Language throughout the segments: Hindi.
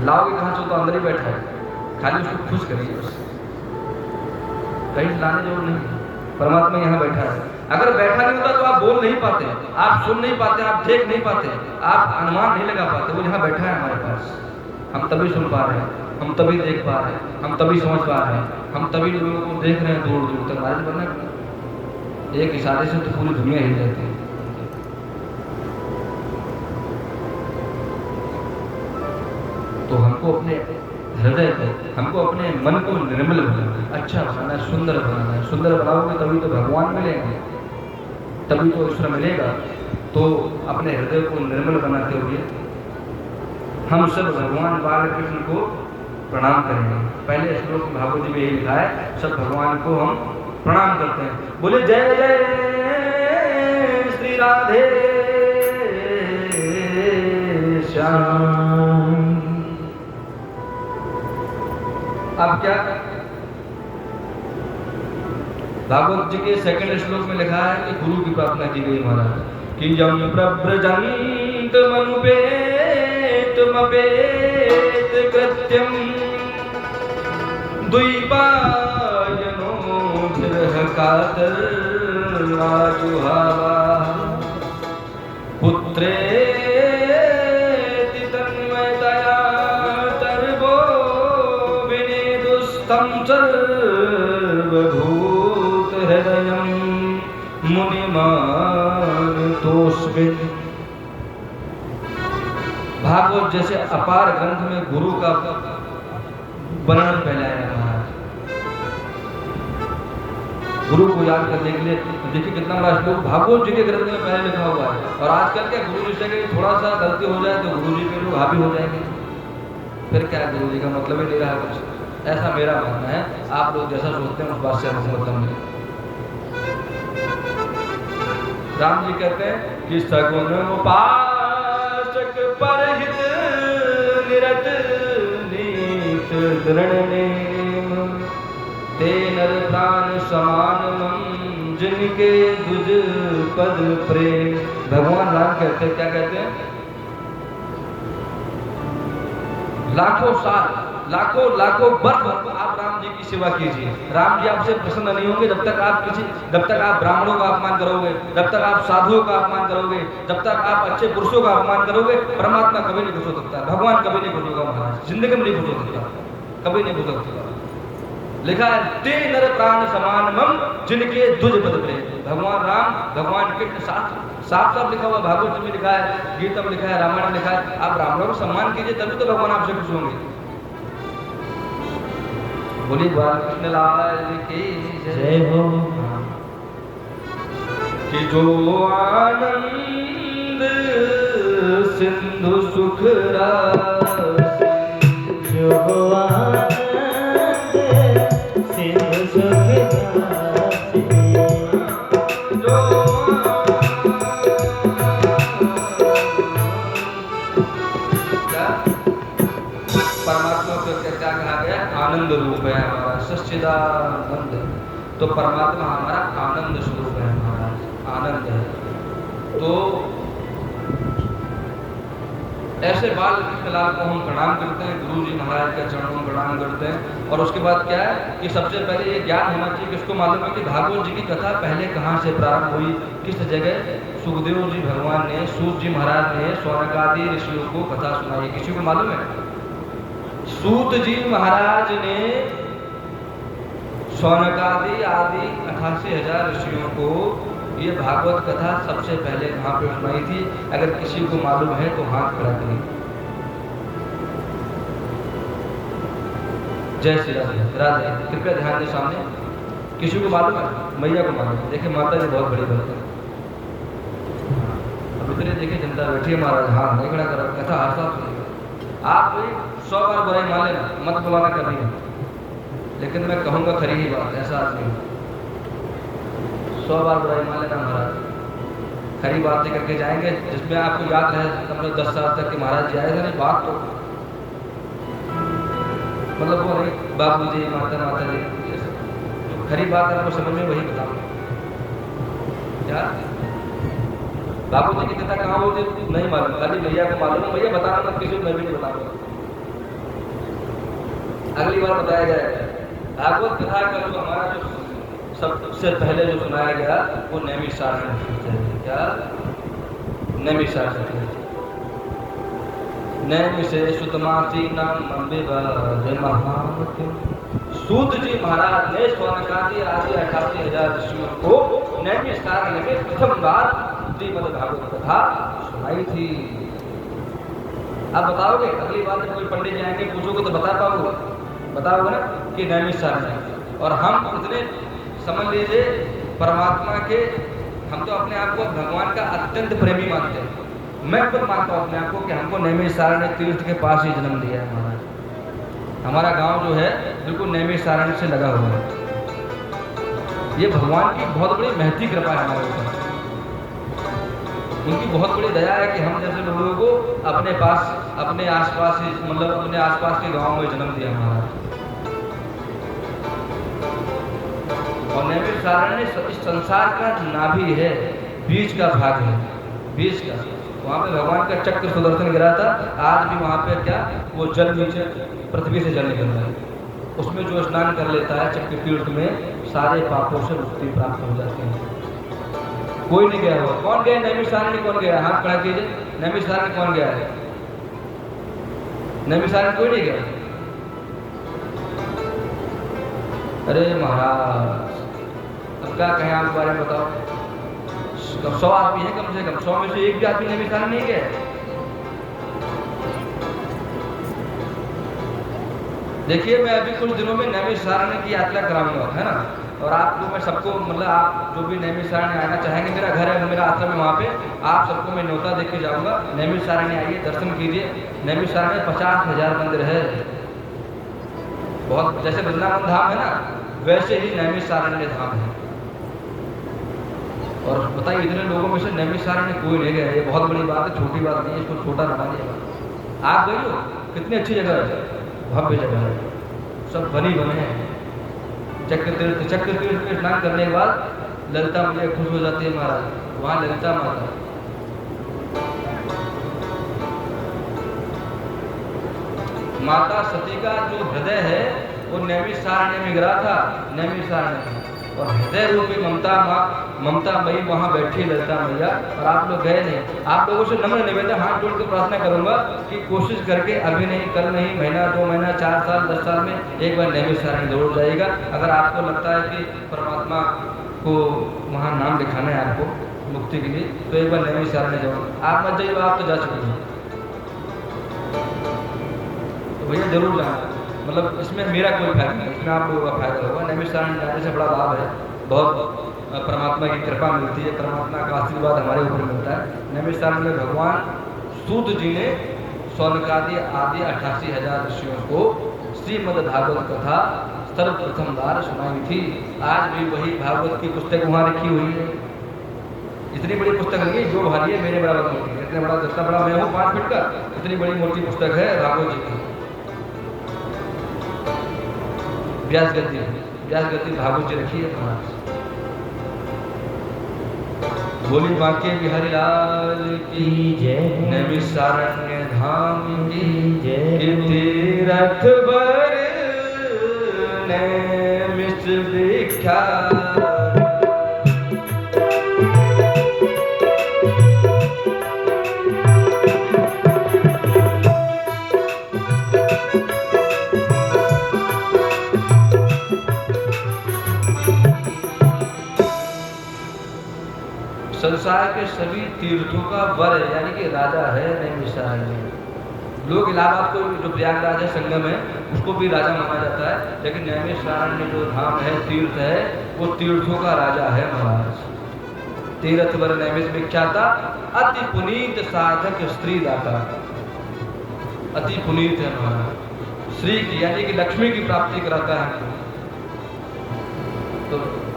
लाओगे कहाँ से? तो अंदर ही बैठा है, खाली उसको खुश करिए बस, कहीं लाने जरूर नहीं। परमात्मा यहाँ बैठा है। अगर बैठा नहीं होता तो आप बोल नहीं पाते, आप सुन नहीं पाते, आप देख नहीं पाते, आप अनुमान नहीं लगा पाते। वो यहाँ बैठा है हमारे पास, हम तभी सुन पा रहे हैं, हम तभी देख पा रहे हैं, हम तभी समझ पा रहे हैं, हम तभी लोगों को देख रहे हैं दूर दूर तक। महाराज बनना एक इशारे से तो पूरी दुनिया हिल जाती है। तो हमको अपने हृदय को, हमको अपने मन को निर्मल बनाना है, अच्छा बनाना है, सुंदर बनाना है। सुंदर बनाओगे तभी तो भगवान मिलेंगे, तभी तो ईश्वर मिलेगा। तो अपने हृदय को निर्मल बनाते हुए हम सब भगवान बालकृष्ण को प्रणाम करेंगे। पहले श्लोक में भागवत जी में यही लिखा है, सब भगवान को हम प्रणाम करते हैं। बोले जय जय श्री राधे श्याम। अब क्या भागवत जी के सेकंड श्लोक में लिखा है कि गुरु की प्रार्थना की गई महाराज कि यम प्रव्रजंत मनुपेत मपेत कृत्यम द्वैपायनो विरह कातर आजुहावा पुत्रे सर्वभूत हृदयं मुनिमान तोस्मिन्। भागवत जैसे अपार ग्रंथ में गुरु का वर्णन पहले आया महाराज। गुरु को याद करने के लिए देखिए कितना बड़ा श्लोक भागवत जी के ग्रंथ में पहले लिखा हुआ है। और आजकल क्या गुरु जी से थोड़ा सा गलती हो जाए तो गुरु जी पे लोग हावी हो जाएंगे, फिर क्या गुरु जी का मतलब ही नहीं रहा कुछ। ऐसा मेरा मानना है, आप लोग जैसा सोचते हैं उस बात से हमको मतलब नहीं। राम जी कहते हैं कि सगुन उपासक परहित निरत नीत दृढ़ नेम ते नर प्राण समान जिनके दुज पद प्रेम। भगवान राम कहते हैं, क्या कहते हैं? लाखों साल, लाखों लाखों वर्ष आप राम जी की सेवा कीजिए। राम जी आपसे प्रसन्न नहीं होंगे जब तक आप ब्राह्मणों का अपमान करोगे, जब तक आप साधुओं का अपमान करोगे, जब तक आप अच्छे पुरुषों का अपमान करोगे। परमात्मा कभी नहीं खुश हो सकता, भगवान कभी नहीं खुश होगा महाराज, जिंदगी में नहीं खुश हो सकता, कभी नहीं खुश हो सकता। लिखा है ते नर प्राण समान मम जिनके दुज पद प्रेम। भगवान राम, भगवान कृष्ण साफ साफ लिखा हुआ भागवत में लिखा है, गीता में लिखा है, रामायण में लिखा है। आप ब्राह्मणों को सम्मान कीजिए तभी तो भगवान आपसे खुश होंगे। बोली बालकृष्ण लाल की जय हो। कि जो आनंद सिंधु सुख रास, जो आनंद सिंधु सुख रास, परमात्मा को क्या कहा गया? आनंद रूप है हमारा, सच्चिदानंद। तो परमात्मा हमारा आनंद स्वरूप है महाराज, आनंद है। तो ऐसे बाल कृष्णलाल को हम प्रणाम करते हैं, गुरु जी महाराज का चरणों में प्रणाम करते हैं। और उसके बाद क्या है कि सबसे पहले ये ज्ञान होना चाहिए कि इसको मालूम है कि भागवत जी की कथा पहले कहाँ से प्रारंभ हुई, किस जगह सुखदेव जी भगवान ने, सूत जी महाराज ने शौनक आदि ऋषियों को कथा सुनाई। किसी को मालूम है? सूत जी महाराज ने शौनक आदि 88,000 ऋषियों को ये भागवत कथा सबसे पहले कहाँ पे सुनाई थी? अगर किसी को मालूम है तो हाथ खड़ा करें। जय श्री राधे राधे। कृपया ध्यान दें सामने। किसी को मालूम है? मैया को मालूम है। देखिए माता जी बहुत बड़ी बात है। अब इतने देखिए जनता बैठी है महाराज, हाँ नहीं खड़ा करा, कथा हर साथ सुनिएगा। आप 100 बार बुराई मान लेना, मत बुलाना कभी, लेकिन मैं कहूँगा खरी ही बात, ऐसा आदमी 100 बार बुराई मान लेना महाराज, खरी बातें करके जाएंगे जिसमें आपको याद रहे। हमने 10 साल तक के महाराज जी आए थे नहीं, बात तो मतलब वो नहीं बाबू जी माता जी, खरी बात आपको समझ में वही बताऊँ क्या। बाबू जी की कथा कहाँ होती नहीं मालूम, खाली भैया को मालूम है, भैया बताना मत किसी को, मैं भी नहीं बताऊँगा। अगली बार बताया जाएगा। भागवत कथा का जो हमारा जो सबसे पहले जो सुनाया गया वो नैमिषारण्य है। क्या नैमिषारण्य? नैमिषे सुतमासीनां महामतिं। सूत जी महाराज ने शौनकादि आदि 88,000 ऋषियों को नैमिषारण्य में प्रथम बार श्रीमद् भागवत कथा सुनाई थी। आप बताओगे? अगली बार जब कोई पंडित जी आएंगे पूछोगे तो बता पाओगे? बताओगे ना कि नैमिषारण्य। और हम इतने समझ लीजिए परमात्मा के, हम तो अपने आप को भगवान का अत्यंत प्रेमी मानते हैं। मैं खुद मानता हूँ अपने आप को कि हमको नैमिषारण्य तीर्थ के पास ही जन्म दिया है महाराज। हमारा गांव जो है बिल्कुल नैमिषारण्य से लगा हुआ है। ये भगवान की बहुत बड़ी महती कृपा है हमारे ऊपर। उनकी बहुत बड़ी दया है कि हम जैसे लोगों को अपने पास, अपने आसपास ही, मतलब अपने आसपास के गांव में जन्म दिया महाराज। और नैमिषारण्य इस संसार का नाभि है, बीज का भाग है, बीज का। वहाँ पे भगवान का चक्र सुदर्शन गिरा था। आज भी वहाँ पे क्या वो जल नीचे पृथ्वी से जल निकल रहा है। उसमें जो स्नान कर लेता है चक्र तीर्थ में, सारे पापों से मुक्ति प्राप्त हो जाती है। कोई नहीं गया हुआ। कौन गया नैमिषारण्य? कौन गया? हाथ खड़ा कीजिए। नैमिषारण्य कौन गया है? नैमिषारण्य कोई नहीं गया। अरे महाराज अब क्या कहें आप बारे में बताओ। 100 आदमी है कम से कम, 100 में से एक भी आदमी नैमिषारण्य नहीं गया। देखिए मैं अभी कुछ दिनों में नैमिषारण्य की यात्रा कराऊंगा, है ना। और आपको मैं सबको, मतलब आप जो भी नैमिषारण्य आना चाहेंगे, मेरा घर है, मेरा आश्रम है, वहाँ पे आप सबको मैं न्योता दे के जाऊँगा। नैमिषारण्य आइए, दर्शन कीजिए। नैमिषारण्य 50,000 मंदिर है। बहुत जैसे वृंदावन धाम है ना, वैसे ही नैमिषारण्य धाम है। और बताइए इतने लोगों में से नैमिषारण्य कोई नहीं गया। ये बहुत बड़ी बात है, छोटी बात नहीं है, इसको छोटा ना मानिएगा। आप गई हो? कितनी अच्छी जगह है, भव्य जगह है, सब बनी बने हैं। चक्र तीर्थ में स्नान करने के बाद ललिता मैया खुश हो जाती है महाराज। वहाँ ललिता माता, माता सती का जो हृदय है वो नैमिषारण्य में गिरा था। नैमिषारण्य और हृदय रूपी ममता मई वहाँ बैठी ललिता मैया। और आप लोग गए नहीं। आप लोगों से नम्र निवेदन, हाथ जोड़ के प्रार्थना करूंगा कि कोशिश करके अभी नहीं, कल नहीं, महीना, 2 महीना, 4 साल, 10 साल में एक बार नैमिषारण्य जरूर जाइएगा। अगर आपको लगता है कि परमात्मा को वहाँ नाम लिखाना है आपको मुक्ति के लिए, तो एक बार नैमिषारण्य जाओ। आप मत जाइए, आप तो जा चुके हैं, तो भैया जरूर जाना। मतलब इसमें मेरा कोई फायदा नहीं, इसमें आप लोगों का फायदा होगा। नैमिषारण्य जाने से बड़ा लाभ है, बहुत परमात्मा की कृपा मिलती है, परमात्मा का आशीर्वाद हमारे ऊपर मिलता है। नैमिषारण्य में भगवान सूत जी ने शौनकादि आदि 88,000 ऋषियों को श्रीमद् भागवत कथा सर्वप्रथम बार सुनाई थी। आज भी वही भागवत की पुस्तक वहाँ रखी हुई है। इतनी बड़ी पुस्तक नहीं है, जो भारी है मेरे बराबर मूर्ति, इतना बड़ा मैं हूँ 5 फीट का, इतनी बड़ी मूर्ति पुस्तक है भागवत जी की। व्यास गद्दी भागवत जी रखी है महाराज। बोली बांके बिहारी लाल की जय, नैमिषारण्य धाम की जय। तीरथ बर नैमिष विख्यात, संसार के सभी तीर्थों का वर है, यानी कि राजा है नैमिषारण्य। लोग इलाहाबाद को जो प्रयागराज है, संगम है, उसको भी राजा माना जाता है, लेकिन नैमिषारण्य जो धाम है, तीर्थ है, वो तीर्थों का राजा है महाराज। तीर्थ वर नैमिष विख्याता, अति पुनीत साधक स्त्री दाता। अति पुनीत है महाराज, श्री की यानी कि लक्ष्मी की प्राप्ति कराता है हमको। तो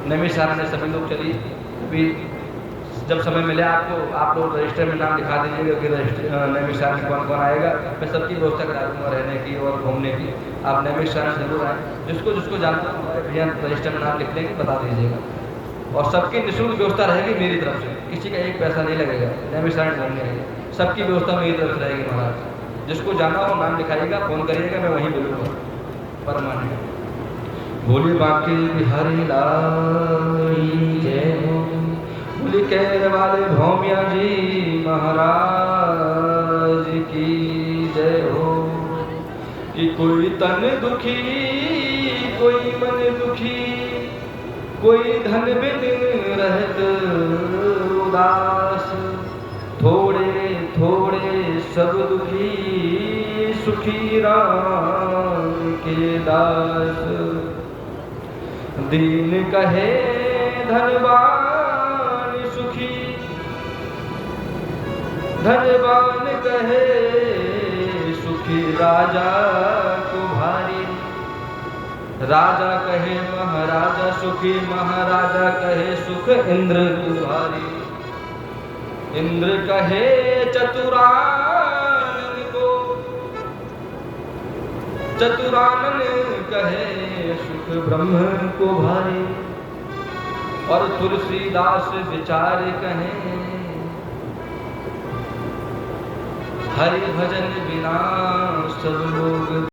नैमिषारण्य सभी लोग चलिए, अभी जब समय मिले आपको, आप लोग रजिस्टर में नाम लिखा दीजिएगा कि नैमिषारण्य कौन कौन आएगा। मैं सबकी व्यवस्था करा दूँगा रहने की और घूमने की। आप नैमिषारण्य जरूर आए, जिसको जानता हूँ हमारे भैया रजिस्टर में नाम लिख लेंगे, बता दीजिएगा। और सबकी निःशुल्क व्यवस्था रहेगी मेरी तरफ से, किसी का एक पैसा नहीं लगेगा। नैमिषारण्य घूमने आइए, सबकी व्यवस्था मेरी तरफ से रहेगी महाराज। जिसको जाना हो नाम लिखाइएगा, फ़ोन करिएगा, मैं वहीं मिलूँगा। परमानेंट। बोले बांके बिहारी लाल की जय हो। बोले कहने वाले भौमिया जी महाराज की जय हो। कि कोई तन दुखी कोई मन दुखी, कोई धन बिन रहत उदास, थोड़े थोड़े सब दुखी सुखी राम के दास। दीन कहे धनवान सुखी, धनवान कहे सुखी राजा को भारी। राजा कहे महाराजा सुखी, महाराजा कहे सुख इंद्र तुम्हारी। इंद्र कहे चतुरानन को, चतुरानन कहे सुख ब्रह्म को भारी। और तुलसीदास विचार कहे हरि भजन बिना सब लोग